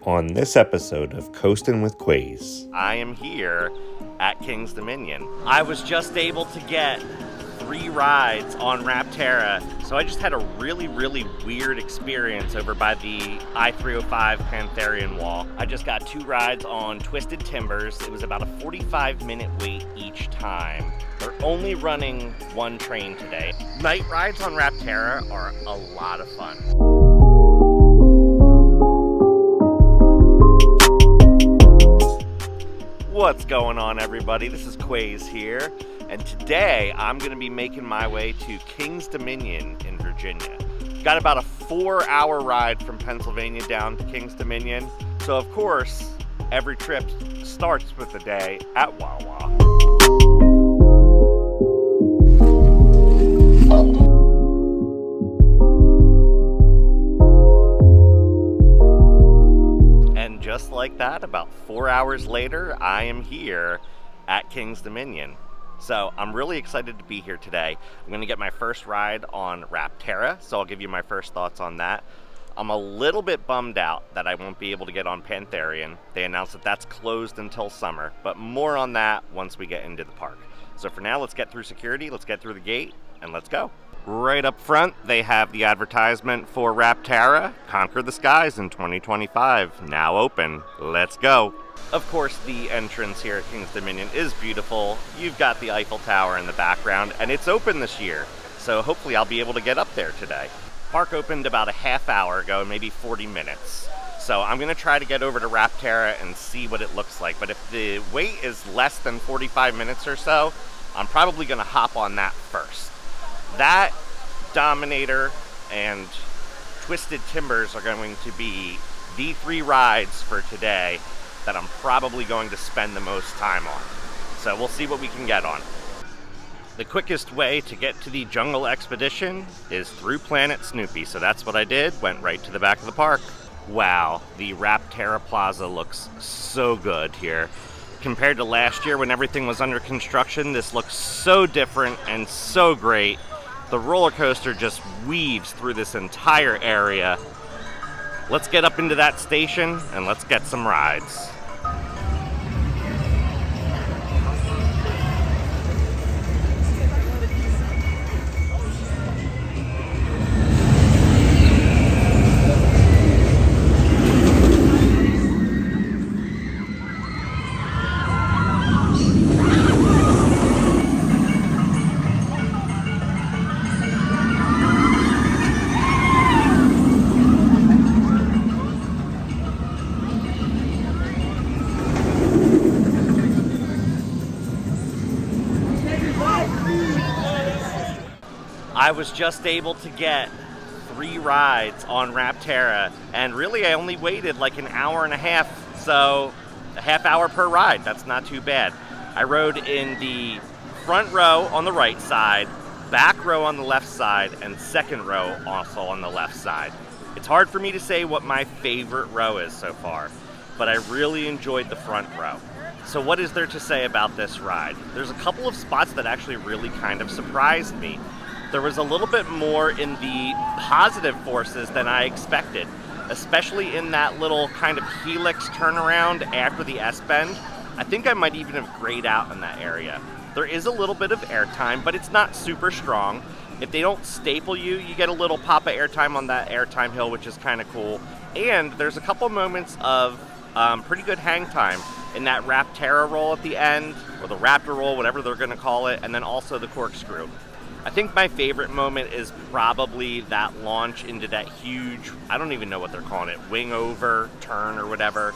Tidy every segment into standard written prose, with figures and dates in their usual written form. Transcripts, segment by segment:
on this episode of Coastin With Quayz. I am here at King's Dominion. I was just able to get 3 rides on Rapterra, so I just had a really weird experience over by the I-305 Pantherian wall. I just got 2 rides on Twisted Timbers. It was about a 45-minute wait each time. They're only running 1 train today. Night rides on Rapterra are a lot of fun. What's going on, everybody? This is Quayz here, and today I'm going to be making my way to King's Dominion in Virginia. Got about a 4-hour ride from Pennsylvania down to King's Dominion, so of course, every trip starts with a day at Wawa. Just like that, about 4 hours later, I am here at King's Dominion. So I'm really excited to be here today. I'm going to get my first ride on Rapterra, so I'll give you my first thoughts on that. I'm a little bit bummed out that I won't be able to get on Pantherian. They announced that that's closed until summer, but more on that once we get into the park. So for now, let's get through security, let's get through the gate, and let's go. Right up front, they have the advertisement for Rapterra, Conquer the Skies in 2025, now open. Let's go. Of course, the entrance here at King's Dominion is beautiful. You've got the Eiffel Tower in the background, and it's open this year, so hopefully I'll be able to get up there today. Park opened about a half hour ago, maybe 40 minutes. So I'm going to try to get over to Rapterra and see what it looks like, but if the wait is less than 45 minutes or so, I'm probably going to hop on that first. That, Dominator, and Twisted Timbers are going to be the 3 rides for today that I'm probably going to spend the most time on. So we'll see what we can get on. The quickest way to get to the Jungle Expedition is through Planet Snoopy, so that's what I did, went right to the back of the park. Wow, the Rapterra Plaza looks so good here. Compared to last year when everything was under construction, this looks so different and so great. The roller coaster just weaves through this entire area. Let's get up into that station and let's get some rides. I was just able to get 3 rides on Rapterra, and really I only waited like an hour and a half, so a half hour per ride. That's not too bad. I rode in the front row on the right side, back row on the left side, and second row also on the left side. It's hard for me to say what my favorite row is so far, but I really enjoyed the front row. So what is there to say about this ride? There's a couple of spots that actually really kind of surprised me. There was a little bit more in the positive forces than I expected, especially in that little kind of helix turnaround after the S-bend. I think I might even have grayed out in that area. There is a little bit of airtime, but it's not super strong. If they don't staple you, you get a little pop of airtime on that airtime hill, which is kind of cool. And there's a couple moments of pretty good hang time in that Rapterra roll at the end, or the Raptor roll, whatever they're going to call it, and then also the corkscrew. I think my favorite moment is probably that launch into that huge, I don't even know what they're calling it, wing over turn or whatever.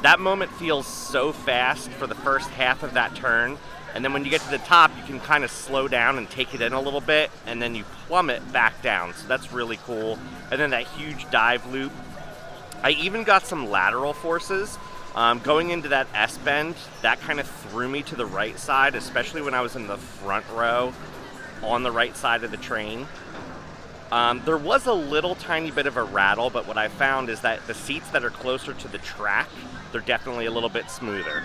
That moment feels so fast for the first half of that turn, and then when you get to the top, you can kind of slow down and take it in a little bit, and then you plummet back down, so that's really cool. And then that huge dive loop. I even got some lateral forces. Going into that S-bend, that kind of threw me to the right side, especially when I was in the front row on the right side of the train. There was a little tiny bit of a rattle, but what I found is that the seats that are closer to the track, they're definitely a little bit smoother.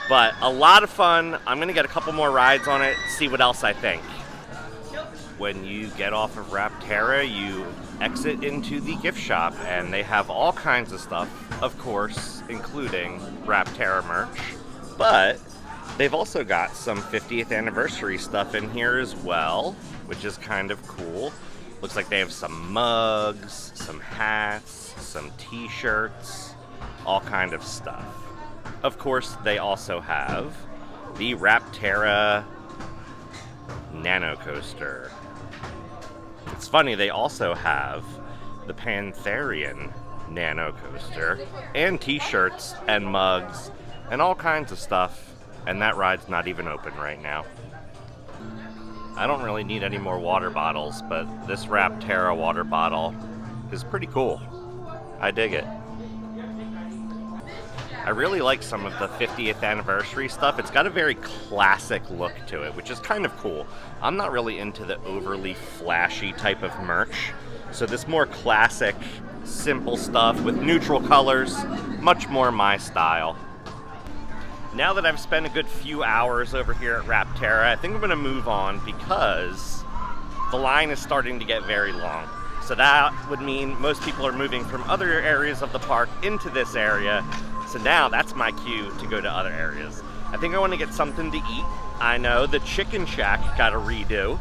But a lot of fun. I'm going to get a couple more rides on it, see what else I think. when you get off of Rapterra, you exit into the gift shop, and they have all kinds of stuff, of course, including Rapterra merch. But they've also got some 50th anniversary stuff in here as well, which is kind of cool. Looks like they have some mugs, some hats, some t-shirts, all kind of stuff. Of course, they also have the Rapterra Nano Coaster. It's funny, they also have the Pantherian Nano Coaster and t-shirts and mugs and all kinds of stuff, and that ride's not even open right now. I don't really need any more water bottles, but this Rapterra water bottle is pretty cool. I dig it. I really like some of the 50th anniversary stuff. It's got a very classic look to it, which is kind of cool. I'm not really into the overly flashy type of merch, so this more classic, simple stuff with neutral colors, much more my style. Now that I've spent a good few hours over here at Rapterra, I think I'm going to move on because the line is starting to get very long. So that would mean most people are moving from other areas of the park into this area. So now that's my cue to go to other areas. I think I want to get something to eat. I know the Chicken Shack got a redo.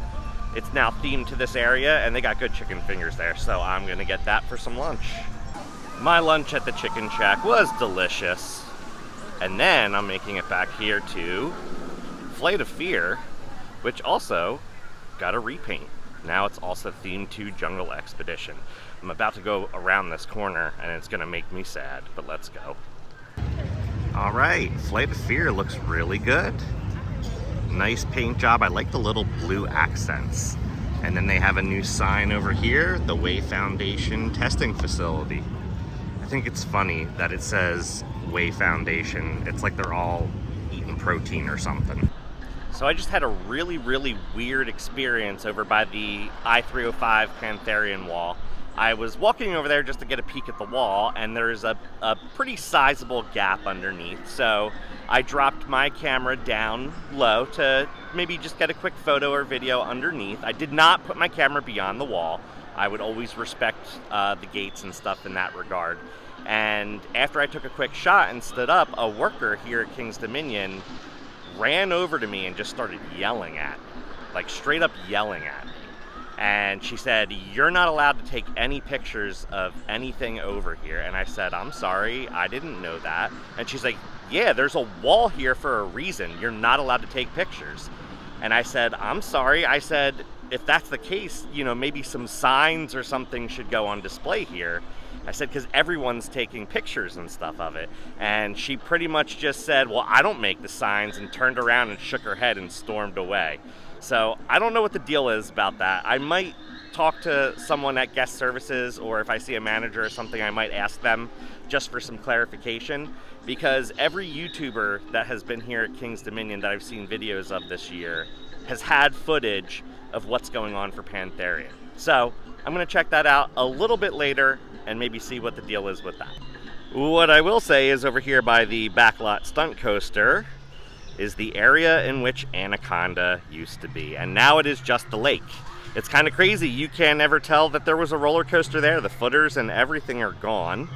It's now themed to this area, and they got good chicken fingers there, so I'm going to get that for some lunch. My lunch at the Chicken Shack was delicious. And then I'm making it back here to Flight of Fear, which also got a repaint. Now it's also themed to Jungle Expedition. I'm about to go around this corner, and it's going to make me sad, but let's go. All right, Flight of Fear looks really good. Nice paint job. I like the little blue accents. And then they have a new sign over here, the Way Foundation Testing Facility. I think it's funny that it says Way Foundation. It's like they're all eating protein or something. So I just had a really, really weird experience over by the I-305 Pantherian wall. I was walking over there just to get a peek at the wall, and there's a pretty sizable gap underneath. So I dropped my camera down low to maybe just get a quick photo or video underneath. I did not put my camera beyond the wall. I would always respect the gates and stuff in that regard. And after I took a quick shot and stood up, a worker here at King's Dominion ran over to me and just started yelling at me, like straight up yelling at me. And she said, "You're not allowed to take any pictures of anything over here." And I said, "I'm sorry, I didn't know that." And she's like, "Yeah, there's a wall here for a reason. You're not allowed to take pictures." And I said, "I'm sorry." I said, "If that's the case, you know, maybe some signs or something should go on display here." I said, because everyone's taking pictures and stuff of it. And she pretty much just said, "Well, I don't make the signs," and turned around and shook her head and stormed away. So I don't know what the deal is about that. I might talk to someone at guest services, or if I see a manager or something, I might ask them just for some clarification, because every YouTuber that has been here at King's Dominion that I've seen videos of this year has had footage of what's going on for Pantherian. So I'm going to check that out a little bit later and maybe see what the deal is with that. What I will say is over here by the backlot stunt coaster is the area in which Anaconda used to be, and now it is just the lake. It's kind of crazy. You can't ever tell that there was a roller coaster there. The footers and everything are gone.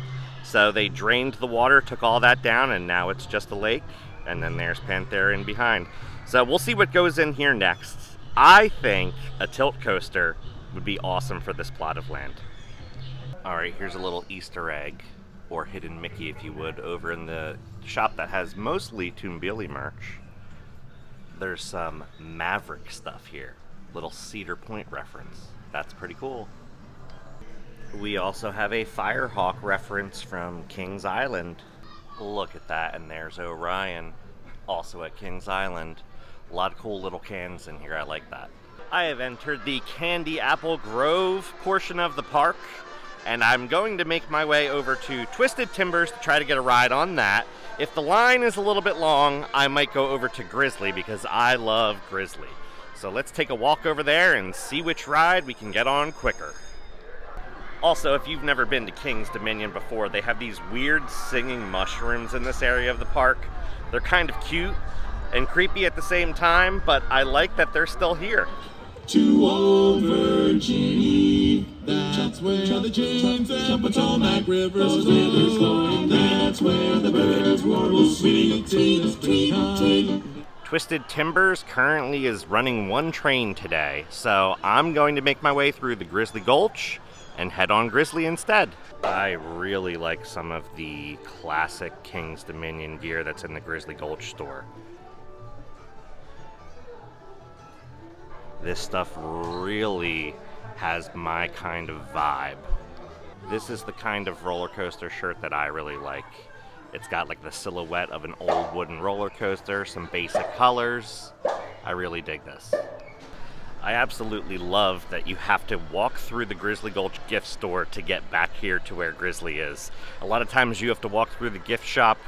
So they drained the water, took all that down, and now it's just a lake. And then there's Pantherian behind. So we'll see what goes in here next. I think a tilt coaster would be awesome for this plot of land. All right, here's a little Easter egg, or hidden Mickey if you would, over in the shop that has mostly Toonbilly merch. There's some Maverick stuff here. Little Cedar Point reference. That's pretty cool. We also have a Firehawk reference from Kings Island. Look at that, and there's Orion, also at Kings Island. A lot of cool little cans in here, I like that. I have entered the Candy Apple Grove portion of the park, and I'm going to make my way over to Twisted Timbers to try to get a ride on that. If the line is a little bit long, I might go over to Grizzly because I love Grizzly. So let's take a walk over there and see which ride we can get on quicker. Also, if you've never been to King's Dominion before, they have these weird singing mushrooms in this area of the park. They're kind of cute and creepy at the same time, but I like that they're still here. to Old Virginia. That's where the James and Potomac rivers flow. That's where the birds warble sweet to the springtime. Twisted Timbers currently is running one train today, so I'm going to make my way through the Grizzly Gulch and head on Grizzly instead. I really like some of the classic King's Dominion gear that's in the Grizzly Gulch store. This stuff really has my kind of vibe. This is the kind of roller coaster shirt that I really like. It's got like the silhouette of an old wooden roller coaster, some basic colors. I really dig this. I absolutely love that you have to walk through the Grizzly Gulch gift store to get back here to where Grizzly is. A lot of times you have to walk through the gift shop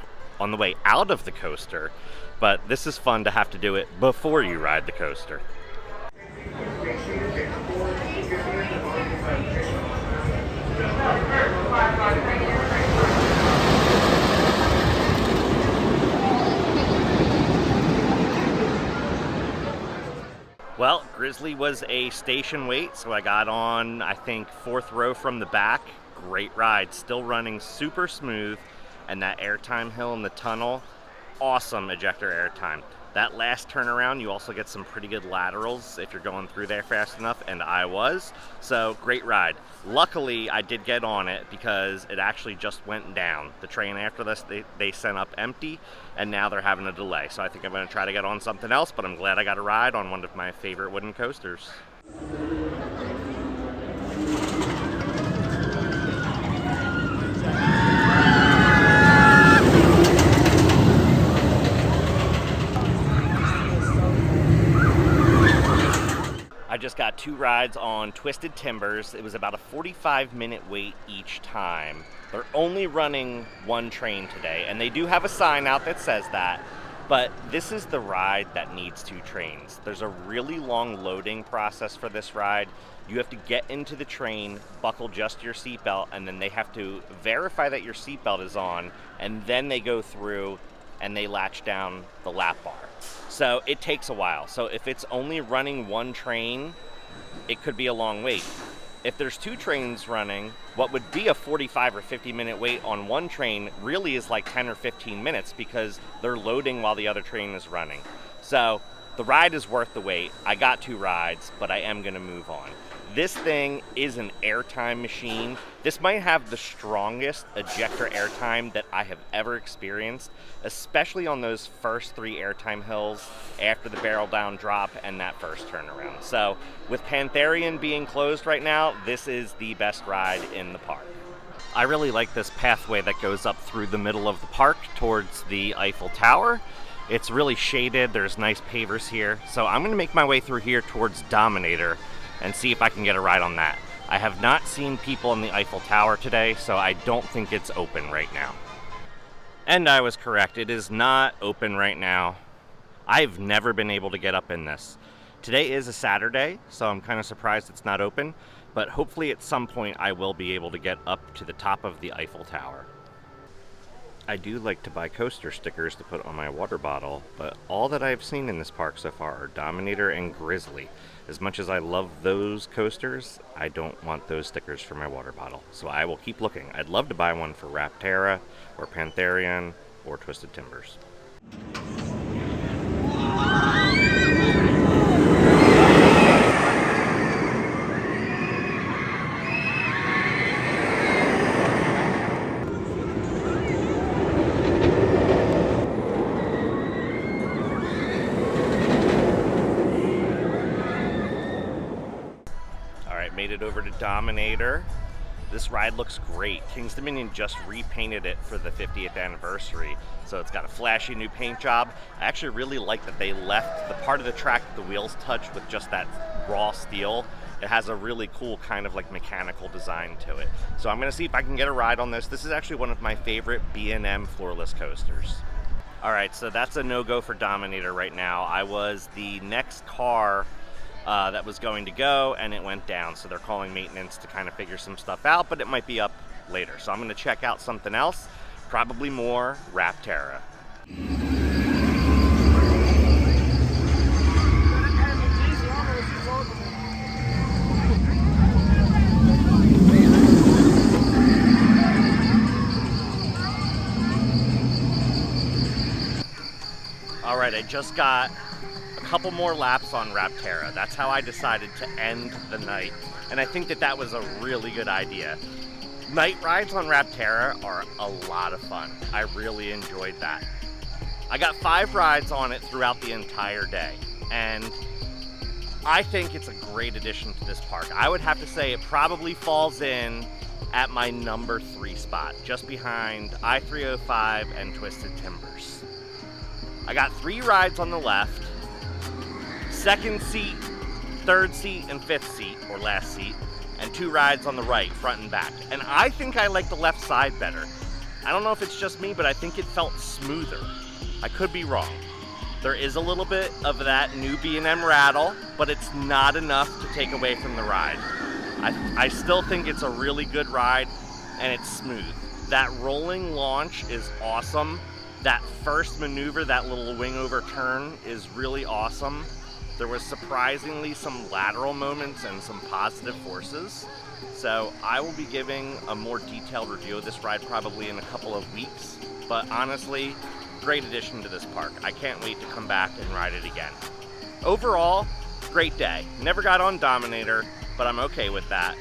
on the way out of the coaster, but this is fun to have to do it before you ride the coaster. Well, Grizzly was a station wait, so I got on, I think, 4th row from the back. Great ride, still running super smooth, and that airtime hill in the tunnel, awesome ejector airtime. That last turnaround, you also get some pretty good laterals if you're going through there fast enough, and I was. So, great ride. Luckily, I did get on it because it actually just went down. The train after this, they sent up empty, and now they're having a delay. So I think I'm going to try to get on something else, but I'm glad I got a ride on one of my favorite wooden coasters. I just got 2 rides on Twisted Timbers. It was about a 45-minute wait each time. They're only running one train today, and they do have a sign out that says that, but this is the ride that needs 2 trains. There's a really long loading process for this ride. You have to get into the train, buckle just your seatbelt, and then they have to verify that your seatbelt is on, and then they go through and they latch down the lap bar. So it takes a while. So if it's only running one train, it could be a long wait. If there's 2 trains running, what would be a 45 or 50-minute wait on one train really is like 10 or 15 minutes because they're loading while the other train is running. So the ride is worth the wait. I got 2 rides, but I am going to move on. This thing is an airtime machine. This might have the strongest ejector airtime that I have ever experienced, especially on those first 3 airtime hills after the barrel down drop and that first turnaround. So with Pantherian being closed right now, this is the best ride in the park. I really like this pathway that goes up through the middle of the park towards the Eiffel Tower. It's really shaded, there's nice pavers here. So I'm gonna make my way through here towards Dominator and see if I can get a ride on that. I have not seen people in the Eiffel Tower today, so I don't think it's open right now. And I was correct, it is not open right now. I've never been able to get up in this. Today is a Saturday, so I'm kind of surprised it's not open, but hopefully at some point I will be able to get up to the top of the Eiffel Tower. I do like to buy coaster stickers to put on my water bottle, but all that I've seen in this park so far are Dominator and Grizzly. As much as I love those coasters, I don't want those stickers for my water bottle. So I will keep looking. I'd love to buy one for Rapterra, or Pantherian, or Twisted Timbers. Made it over to Dominator. This ride looks great. King's Dominion just repainted it for the 50th anniversary, so it's got a flashy new paint job. I actually really like that they left the part of the track that the wheels touch with just that raw steel. It has a really cool kind of like mechanical design to it. So I'm gonna see if I can get a ride on this. This is actually one of my favorite B&M floorless coasters. All right, so that's a no-go for Dominator right now. I was the next car that was going to go, and it went down, so they're calling maintenance to kind of figure some stuff out, but it might be up later. So I'm going to check out something else, probably more Rapterra. good. I just got a couple more laps on Rapterra. That's how I decided to end the night. And I think that that was a really good idea. Night rides on Rapterra are a lot of fun. I really enjoyed that. I got 5 rides on it throughout the entire day, and I think it's a great addition to this park. I would have to say it probably falls in at my number 3 spot, just behind I-305 and Twisted Timbers. I got 3 rides on the left, 2nd seat, 3rd seat, and 5th seat, or last seat, and 2 rides on the right, front and back. And I think I like the left side better. I don't know if it's just me, but I think it felt smoother. I could be wrong. There is a little bit of that new B&M rattle, but it's not enough to take away from the ride. I still think it's a really good ride, and it's smooth. That rolling launch is awesome. That first maneuver, that little wing over turn, is really awesome. There was surprisingly some lateral moments and some positive forces. So I will be giving a more detailed review of this ride probably in a couple of weeks. But honestly, great addition to this park. I can't wait to come back and ride it again. Overall, great day. Never got on Dominator, but I'm okay with that.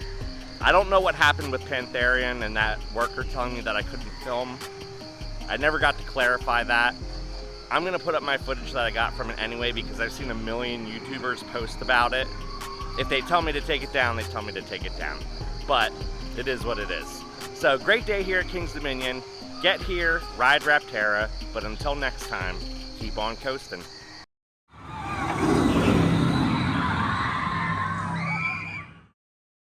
I don't know what happened with Pantherian and that worker telling me that I couldn't film. I never got to clarify that. I'm gonna put up my footage that I got from it anyway because I've seen a million YouTubers post about it. If they tell me to take it down, they tell me to take it down. But it is what it is. So great day here at King's Dominion. Get here, ride Rapterra, but until next time, keep on coasting.